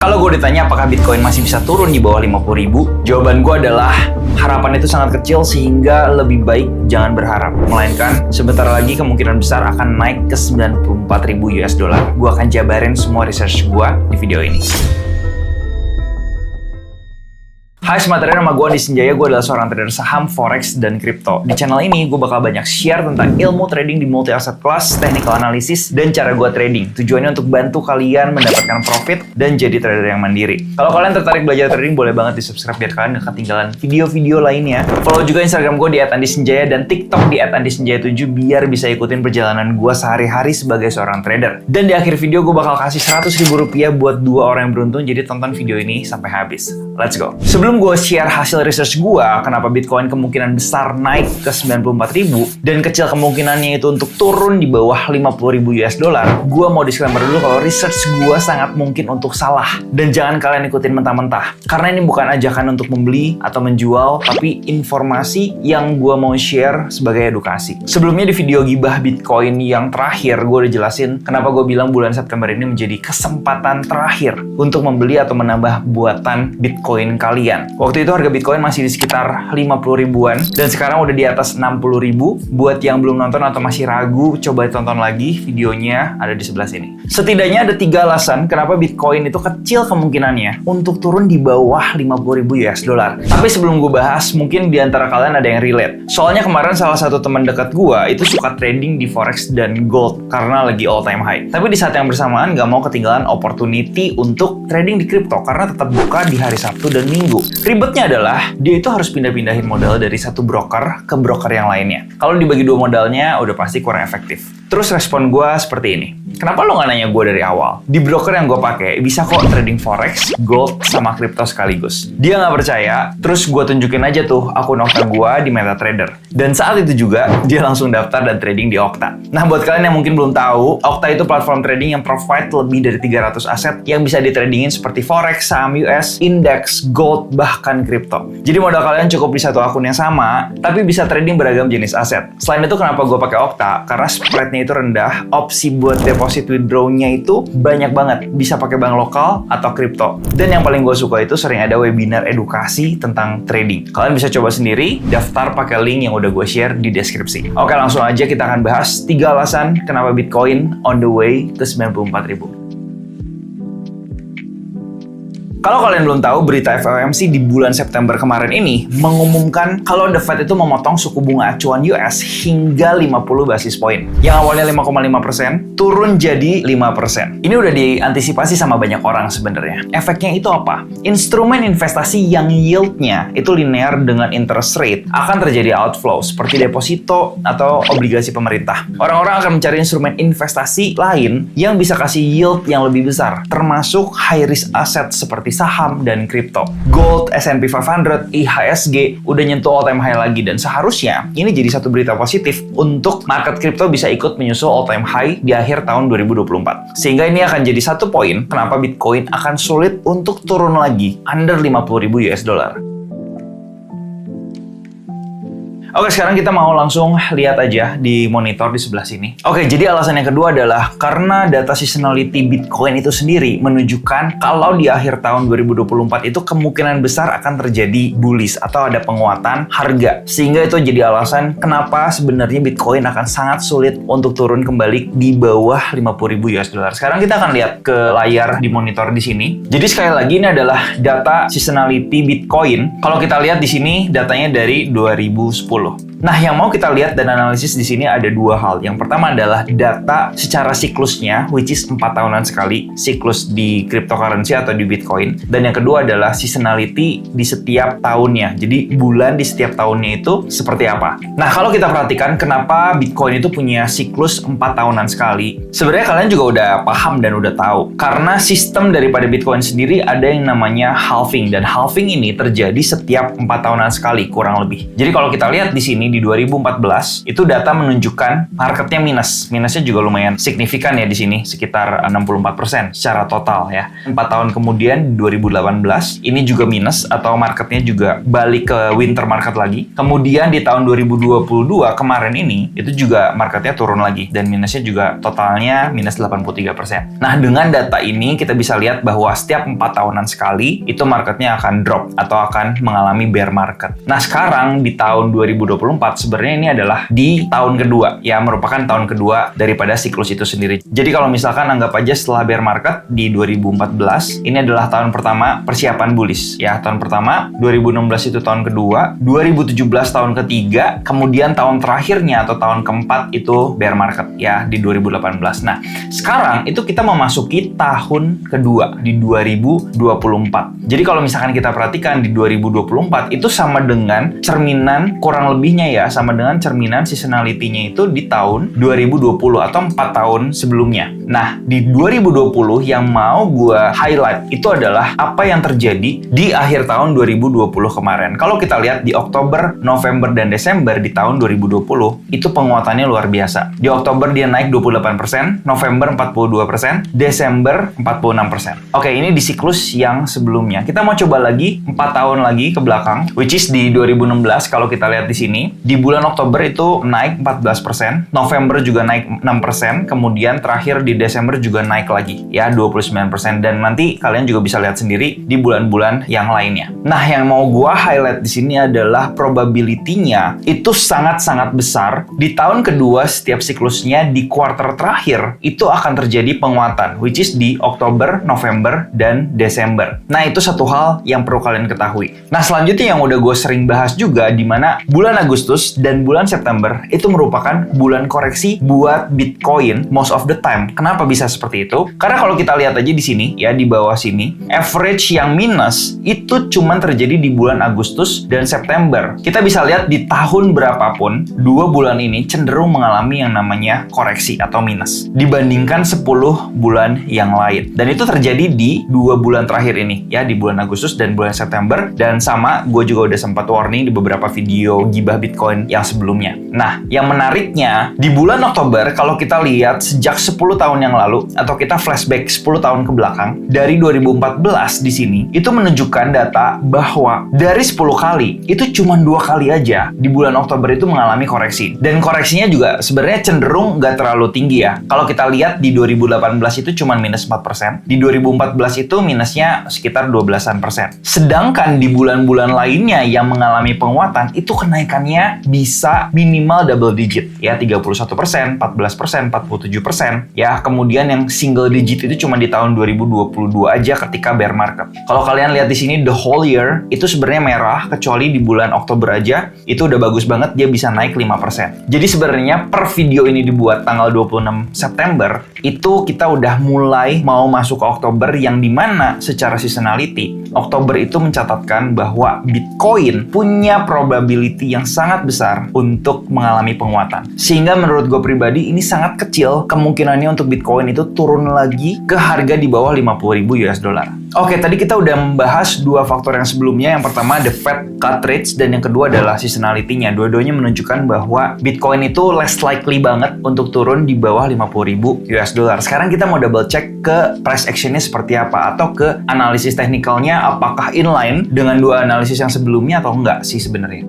Kalau gue ditanya apakah Bitcoin masih bisa turun di bawah 50.000, jawaban gue adalah harapan itu sangat kecil sehingga lebih baik jangan berharap. Melainkan sebentar lagi kemungkinan besar akan naik ke 94.000 US dollar. Gue akan jabarin semua research gue di video ini. Hai Smart Trader, nama gue Andi Senjaya. Gue adalah seorang trader saham, forex, dan kripto. Di channel ini, gue bakal banyak share tentang ilmu trading di multi asset class, technical analysis, dan cara gue trading. Tujuannya untuk bantu kalian mendapatkan profit dan jadi trader yang mandiri. Kalau kalian tertarik belajar trading, boleh banget di subscribe biar kalian gak ketinggalan video-video lainnya. Follow juga Instagram gue di @andisenjaya dan TikTok di @andisenjaya7 biar bisa ikutin perjalanan gue sehari-hari sebagai seorang trader. Dan di akhir video, gue bakal kasih Rp100.000 buat 2 orang yang beruntung, jadi tonton video ini sampai habis. Let's go. Sebelum gue share hasil research gue, kenapa Bitcoin kemungkinan besar naik ke 94.000 dan kecil kemungkinannya itu untuk turun di bawah 50.000 US dollar, gue mau disclaimer dulu kalau research gue sangat mungkin untuk salah. Dan jangan kalian ikutin mentah-mentah, karena ini bukan ajakan untuk membeli atau menjual, tapi informasi yang gue mau share sebagai edukasi. Sebelumnya di video gibah Bitcoin yang terakhir, gue udah jelasin kenapa gue bilang bulan September ini menjadi kesempatan terakhir untuk membeli atau menambah buatan Bitcoin kalian. Waktu itu harga Bitcoin masih di sekitar 50 ribuan dan sekarang udah di atas 60 ribu. Buat yang belum nonton atau masih ragu, coba tonton lagi videonya, ada di sebelah sini. Setidaknya ada 3 alasan kenapa Bitcoin itu kecil kemungkinannya untuk turun di bawah 50 ribu US dollar. Tapi sebelum gue bahas, mungkin di antara kalian ada yang relate. Soalnya kemarin salah satu teman dekat gue itu suka trading di forex dan gold karena lagi all time high. Tapi di saat yang bersamaan gak mau ketinggalan opportunity untuk trading di crypto karena tetap buka di hari Sabtu dan Minggu. Ribetnya adalah dia itu harus pindah-pindahin modal dari satu broker ke broker yang lainnya. Kalau dibagi 2 modalnya udah pasti kurang efektif. Terus respon gue seperti ini. Kenapa lo nggak nanya gue dari awal? Di broker yang gue pakai bisa kok trading forex, gold, sama kripto sekaligus. Dia nggak percaya, terus gue tunjukin aja tuh akun Okta gue di MetaTrader. Dan saat itu juga dia langsung daftar dan trading di Okta. Nah buat kalian yang mungkin belum tahu, Okta itu platform trading yang provide lebih dari 300 aset yang bisa ditradingin seperti forex, saham US, indeks, gold, bahkan kripto. Jadi modal kalian cukup di satu akun yang sama, tapi bisa trading beragam jenis aset. Selain itu kenapa gue pakai Okta? Karena spreadnya itu rendah, opsi buat deposit withdrawnya itu banyak banget, bisa pakai bank lokal atau kripto. Dan yang paling gue suka itu sering ada webinar edukasi tentang trading. Kalian bisa coba sendiri, daftar pakai link yang udah gue share di deskripsi. Oke, langsung aja kita akan bahas 3 alasan kenapa Bitcoin on the way ke 94.000. Kalau kalian belum tahu, berita FOMC di bulan September kemarin ini mengumumkan kalau The Fed itu memotong suku bunga acuan US hingga 50 basis poin. Yang awalnya 5,5% turun jadi 5%. Ini udah diantisipasi sama banyak orang sebenarnya. Efeknya itu apa? Instrumen investasi yang yieldnya itu linear dengan interest rate akan terjadi outflow seperti deposito atau obligasi pemerintah. Orang-orang akan mencari instrumen investasi lain yang bisa kasih yield yang lebih besar, termasuk high risk asset seperti saham dan kripto. Gold, S&P 500, IHSG udah nyentuh all time high lagi dan seharusnya ini jadi satu berita positif untuk market kripto bisa ikut menyusul all time high di akhir tahun 2024. Sehingga ini akan jadi satu poin kenapa Bitcoin akan sulit untuk turun lagi under 50.000 US dollar. Oke, sekarang kita mau langsung lihat aja di monitor di sebelah sini. Oke, jadi alasan yang kedua adalah karena data seasonality Bitcoin itu sendiri menunjukkan kalau di akhir tahun 2024 itu kemungkinan besar akan terjadi bullish atau ada penguatan harga. Sehingga itu jadi alasan kenapa sebenarnya Bitcoin akan sangat sulit untuk turun kembali di bawah 50.000 US dollar. Sekarang kita akan lihat ke layar di monitor di sini. Jadi sekali lagi ini adalah data seasonality Bitcoin. Kalau kita lihat di sini datanya dari 2010. Nah, yang mau kita lihat dan analisis di sini ada 2 hal. Yang pertama adalah data secara siklusnya, which is 4 tahunan sekali siklus di cryptocurrency atau di Bitcoin. Dan yang kedua adalah seasonality di setiap tahunnya. Jadi bulan di setiap tahunnya itu seperti apa. Nah, kalau kita perhatikan kenapa Bitcoin itu punya siklus 4 tahunan sekali, sebenarnya kalian juga udah paham dan udah tahu. Karena sistem daripada Bitcoin sendiri ada yang namanya halving. Dan halving ini terjadi setiap 4 tahunan sekali kurang lebih. Jadi kalau kita lihat lihat di sini di 2014 itu data menunjukkan marketnya minus. Minusnya juga lumayan signifikan ya di sini, sekitar 64% secara total ya. 4 tahun kemudian 2018 ini juga minus atau marketnya juga balik ke winter market lagi. Kemudian di tahun 2022 kemarin ini itu juga marketnya turun lagi dan minusnya juga totalnya minus 83%. Nah, dengan data ini kita bisa lihat bahwa setiap 4 tahunan sekali itu marketnya akan drop atau akan mengalami bear market. Nah, sekarang di tahun 2024 sebenarnya ini adalah di tahun kedua ya, merupakan tahun kedua daripada siklus itu sendiri. Jadi kalau misalkan anggap aja setelah bear market di 2014 ini adalah tahun pertama persiapan bullish ya. Tahun pertama 2016 itu tahun kedua, 2017 tahun ketiga, kemudian tahun terakhirnya atau tahun keempat itu bear market ya di 2018. Nah, sekarang itu kita memasuki tahun kedua di 2024. Jadi kalau misalkan kita perhatikan di 2024 itu sama dengan cerminan kurang lebihnya ya, sama dengan cerminan seasonality-nya itu di tahun 2020 atau 4 tahun sebelumnya. Nah, di 2020 yang mau gue highlight itu adalah apa yang terjadi di akhir tahun 2020 kemarin. Kalau kita lihat di Oktober, November, dan Desember di tahun 2020 itu penguatannya luar biasa. Di Oktober dia naik 28%, November 42%, Desember 46%. Oke, ini di siklus yang sebelumnya. Kita mau coba lagi 4 tahun lagi ke belakang, which is di 2016 kalau kita lihat di sini. Di bulan Oktober itu naik 14%, November juga naik 6%, kemudian terakhir di Desember juga naik lagi ya 29%, dan nanti kalian juga bisa lihat sendiri di bulan-bulan yang lainnya. Nah, yang mau gua highlight di sini adalah probability-nya itu sangat-sangat besar di tahun kedua setiap siklusnya di kuarter terakhir itu akan terjadi penguatan, which is di Oktober, November, dan Desember. Nah, itu satu hal yang perlu kalian ketahui. Nah, selanjutnya yang udah gue sering bahas juga, di mana bulan Agustus dan bulan September itu merupakan bulan koreksi buat Bitcoin most of the time. Kenapa bisa seperti itu? Karena kalau kita lihat aja di sini, ya di bawah sini, average yang minus itu cuman terjadi di bulan Agustus dan September. Kita bisa lihat di tahun berapapun, 2 bulan ini cenderung mengalami yang namanya koreksi atau minus dibandingkan 10 bulan yang lain. Dan itu terjadi di 2 bulan terakhir ini, ya di bulan Agustus dan bulan September. Dan sama, gue juga udah sempat warning di beberapa video gibah Bitcoin yang sebelumnya. Nah, yang menariknya, di bulan Oktober, kalau kita lihat sejak 10 tahun yang lalu, atau kita flashback 10 tahun ke belakang, dari 2014 di sini, itu menunjukkan data bahwa dari 10 kali, itu cuma 2 kali aja di bulan Oktober itu mengalami koreksi. Dan koreksinya juga sebenarnya cenderung nggak terlalu tinggi ya. Kalau kita lihat di 2018 itu cuma minus 4%, di 2014 itu minusnya sekitar 12%. Sedangkan di bulan-bulan lainnya yang mengalami penguatan, itu kenaikannya bisa minimal double digit. Ya, 31%, 14%, 47%. Ya, kemudian yang single digit itu cuma di tahun 2022 aja ketika bear market. Kalau kalian lihat di sini, the whole year itu sebenarnya merah, kecuali di bulan Oktober aja, itu udah bagus banget, dia bisa naik 5%. Jadi sebenarnya per video ini dibuat tanggal 26 September, itu kita udah mulai mau masuk ke Oktober, yang dimana secara seasonality, Oktober itu mencatatkan bahwa Bitcoin punya probability yang sangat besar untuk mengalami penguatan. Sehingga menurut gue pribadi ini sangat kecil kemungkinannya untuk Bitcoin itu turun lagi ke harga di bawah 50.000 US dollar. Oke, tadi kita udah membahas 2 faktor yang sebelumnya. Yang pertama, the Fed cut rates, dan yang kedua adalah seasonality-nya. Dua-duanya menunjukkan bahwa Bitcoin itu less likely banget untuk turun di bawah 50.000 US dollar. Sekarang kita mau double check ke price action-nya seperti apa, atau ke analisis teknikalnya apakah inline dengan 2 analisis yang sebelumnya atau enggak sih sebenarnya.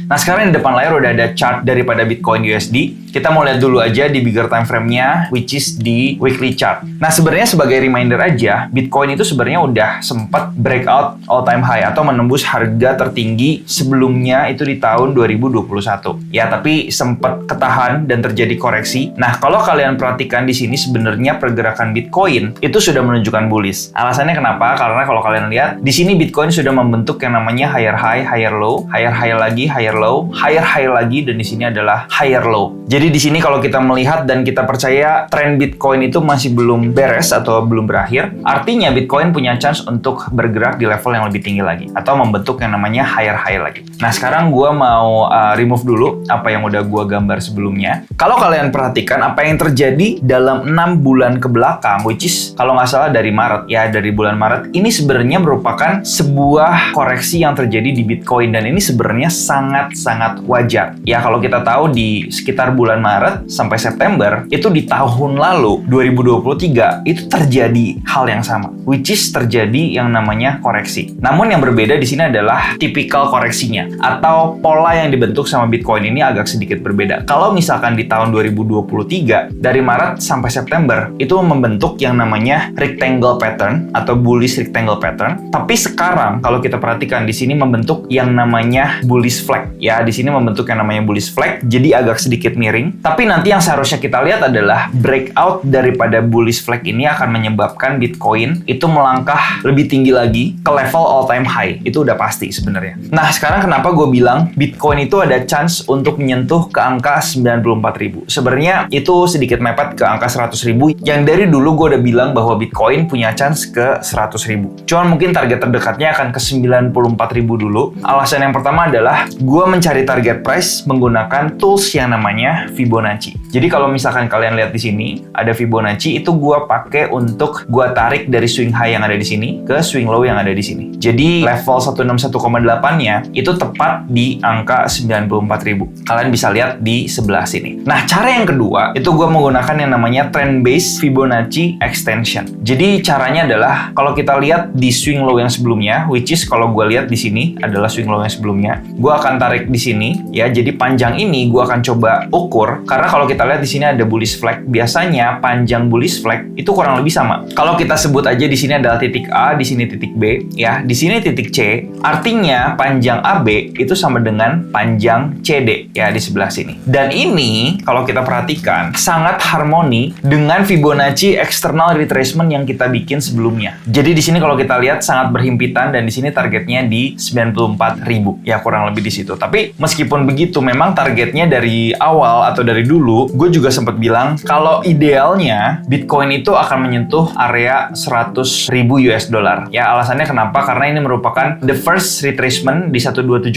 Nah, sekarang di depan layar udah ada chart daripada Bitcoin USD. Kita mau lihat dulu aja di bigger time frame-nya, which is di weekly chart. Nah, sebenarnya sebagai reminder aja, Bitcoin itu sebenarnya udah sempat breakout all-time high atau menembus harga tertinggi sebelumnya itu di tahun 2021. Ya, tapi sempat ketahan dan terjadi koreksi. Nah, kalau kalian perhatikan di sini sebenarnya pergerakan Bitcoin itu sudah menunjukkan bullish. Alasannya kenapa? Karena kalau kalian lihat, di sini Bitcoin sudah membentuk yang namanya higher high, higher low, higher high lagi, higher low, higher high lagi, dan di sini adalah higher low. Jadi Jadi di sini kalau kita melihat dan kita percaya tren Bitcoin itu masih belum beres atau belum berakhir, artinya Bitcoin punya chance untuk bergerak di level yang lebih tinggi lagi atau membentuk yang namanya higher high lagi. Nah, sekarang gue mau remove dulu apa yang udah gue gambar sebelumnya. Kalau kalian perhatikan apa yang terjadi dalam 6 bulan ke belakang, which is kalau nggak salah dari Maret, ya dari bulan Maret, ini sebenarnya merupakan sebuah koreksi yang terjadi di Bitcoin dan ini sebenarnya sangat-sangat wajar. Ya kalau kita tahu di sekitar bulan Maret sampai September, itu di tahun lalu 2023 itu terjadi hal yang sama, which is terjadi yang namanya koreksi. Namun yang berbeda di sini adalah tipikal koreksinya atau pola yang dibentuk sama Bitcoin ini agak sedikit berbeda. Kalau misalkan di tahun 2023 dari Maret sampai September itu membentuk yang namanya rectangle pattern atau bullish rectangle pattern, tapi sekarang kalau kita perhatikan di sini membentuk yang namanya bullish flag. Ya, di sini membentuk yang namanya bullish flag, jadi agak sedikit miring. Tapi nanti yang seharusnya kita lihat adalah breakout daripada bullish flag ini akan menyebabkan Bitcoin itu melangkah lebih tinggi lagi ke level all time high. Itu udah pasti sebenarnya. Nah, sekarang kenapa gue bilang Bitcoin itu ada chance untuk menyentuh ke angka 94.000. Sebenarnya itu sedikit mepet ke angka 100.000 yang dari dulu gue udah bilang bahwa Bitcoin punya chance ke 100.000. Cuman mungkin target terdekatnya akan ke 94.000 dulu. Alasan yang pertama adalah gue mencari target price menggunakan tools yang namanya Fibonacci. Jadi kalau misalkan kalian lihat di sini ada Fibonacci, itu gue pakai untuk gue tarik dari swing high yang ada di sini ke swing low yang ada di sini. Jadi level 161,8-nya itu tepat di angka 94.000. Kalian bisa lihat di sebelah sini. Nah, cara yang kedua itu gue menggunakan yang namanya trend based Fibonacci extension. Jadi caranya adalah kalau kita lihat di swing low yang sebelumnya, which is kalau gue lihat di sini adalah swing low yang sebelumnya, gue akan tarik di sini ya. Jadi panjang ini gue akan coba ukur karena kalau kita lihat di sini ada bullish flag. Biasanya panjang bullish flag itu kurang lebih sama. Kalau kita sebut aja di sini adalah titik A, di sini titik B, ya, di sini titik C. Artinya panjang AB itu sama dengan panjang CD ya di sebelah sini. Dan ini kalau kita perhatikan sangat harmoni dengan Fibonacci external retracement yang kita bikin sebelumnya. Jadi di sini kalau kita lihat sangat berhimpitan dan di sini targetnya di 94.000 ya, kurang lebih di situ. Tapi meskipun begitu memang targetnya dari awal atau dari dulu gue juga sempat bilang kalau idealnya Bitcoin itu akan menyentuh area 100.000 US dollar. Ya, alasannya kenapa? Karena ini merupakan the first retracement di 127,2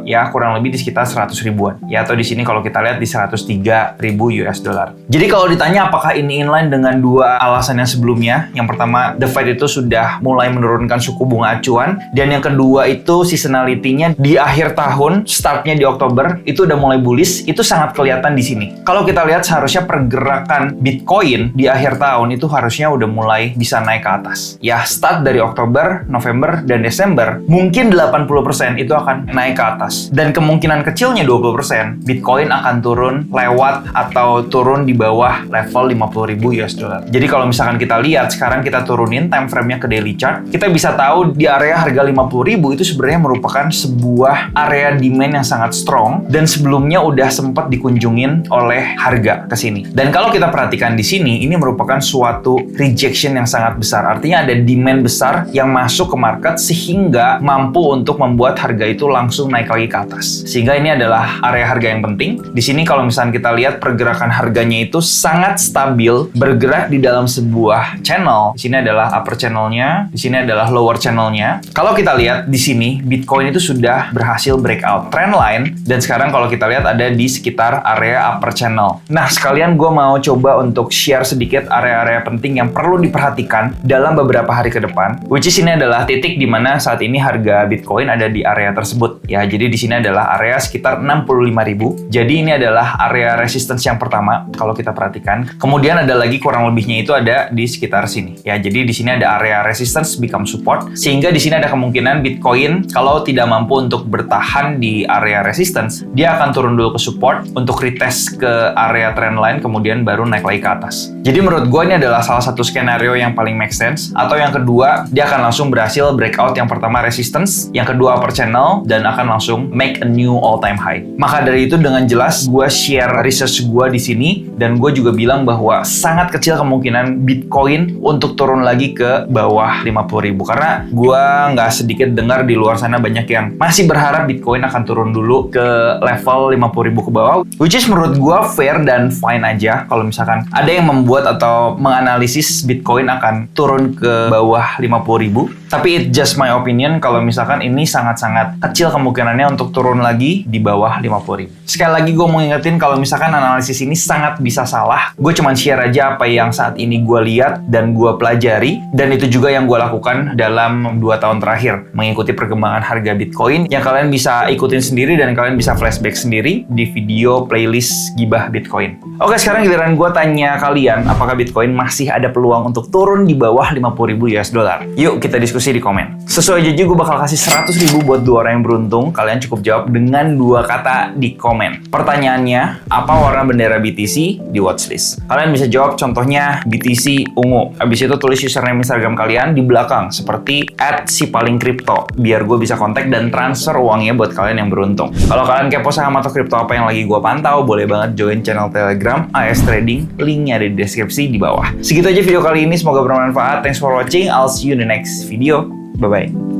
ya, kurang lebih di sekitar 100 ribuan. Ya, atau di sini kalau kita lihat di 103.000 US dollar. Jadi kalau ditanya apakah ini inline dengan dua alasan yang sebelumnya, yang pertama the Fed itu sudah mulai menurunkan suku bunga acuan, dan yang kedua itu seasonality-nya di akhir tahun, startnya di Oktober itu udah mulai bullish, itu sangat kelihatan di sini. Kalau kita lihat seharusnya pergerakan Bitcoin di akhir tahun itu harusnya udah mulai bisa naik ke atas. Ya, start dari Oktober, November, dan Desember, mungkin 80% itu akan naik ke atas. Dan kemungkinan kecilnya 20% Bitcoin akan turun lewat atau turun di bawah level 50.000 US dollar. Jadi kalau misalkan kita lihat sekarang kita turunin time frame-nya ke daily chart, kita bisa tahu di area harga 50.000 itu sebenarnya merupakan sebuah area demand yang sangat strong dan sebelumnya udah sempat dikunjungin oleh harga ke sini. Dan kalau kita perhatikan di sini, ini merupakan suatu rejection yang sangat besar. Artinya ada demand besar yang masuk ke market sehingga mampu untuk membuat harga itu langsung naik lagi ke atas. Sehingga ini adalah area harga yang penting. Di sini kalau misalnya kita lihat pergerakan harganya itu sangat stabil, bergerak di dalam sebuah channel. Di sini adalah upper channel-nya, di sini adalah lower channel-nya. Kalau kita lihat di sini, Bitcoin itu sudah berhasil breakout trendline dan sekarang kalau kita lihat ada di sekitar area upper channel. Nah, sekalian gue mau coba untuk share sedikit area-area penting yang perlu diperhatikan dalam beberapa hari ke depan. Which is ini adalah titik di mana saat ini harga Bitcoin ada di area tersebut. Ya, jadi di sini adalah area sekitar 65.000. Jadi ini adalah area resistance yang pertama kalau kita perhatikan. Kemudian ada lagi kurang lebihnya itu ada di sekitar sini. Ya, jadi di sini ada area resistance become support. Sehingga di sini ada kemungkinan Bitcoin kalau tidak mampu untuk bertahan di area resistance, dia akan turun dulu ke support untuk retest ke area trendline kemudian baru naik lagi ke atas. Jadi menurut gue ini adalah salah satu skenario yang paling make sense. Atau yang kedua, dia akan langsung berhasil breakout yang pertama resistance, yang kedua upper channel, dan akan langsung make a new all time high. Maka dari itu dengan jelas gue share research gue di sini dan gue juga bilang bahwa sangat kecil kemungkinan Bitcoin untuk turun lagi ke bawah 50.000 karena gue nggak sedikit dengar di luar sana banyak yang masih berharap Bitcoin akan turun dulu ke level 50.000 ke bawah, which is menurut gue fair dan fine aja kalau misalkan ada yang membuat atau menganalisis Bitcoin akan turun ke bawah 50.000. Tapi it just my opinion kalau misalkan ini sangat-sangat kecil kemungkinannya untuk turun lagi di bawah 50.000. Sekali lagi gue mau ngingetin kalau misalkan analisis ini sangat bisa salah. Gue cuman share aja apa yang saat ini gue lihat dan gue pelajari. Dan itu juga yang gue lakukan dalam 2 tahun terakhir. Mengikuti perkembangan harga Bitcoin yang kalian bisa ikutin sendiri dan kalian bisa flashback sendiri di video playlist Gibah Bitcoin. Oke, sekarang giliran gue tanya kalian, apakah Bitcoin masih ada peluang untuk turun di bawah 50.000 US dollar? Yuk kita diskusi di komen. Sesuai janji gue bakal kasih 100.000 buat 2 orang yang beruntung. Kalian cukup jawab dengan 2 kata di komen. Pertanyaannya, apa warna bendera BTC di watchlist? Kalian bisa jawab contohnya BTC ungu. Habis itu tulis username Instagram kalian di belakang seperti @sipalingkripto biar gue bisa kontak dan transfer uangnya buat kalian yang beruntung. Kalau kalian kepo saham atau kripto apa yang lagi gue pantau, boleh banget join channel Telegram AS Trading, linknya ada di deskripsi di bawah. Segitu aja video kali ini, semoga bermanfaat. Thanks for watching, I'll see you in the next video. Bye-bye.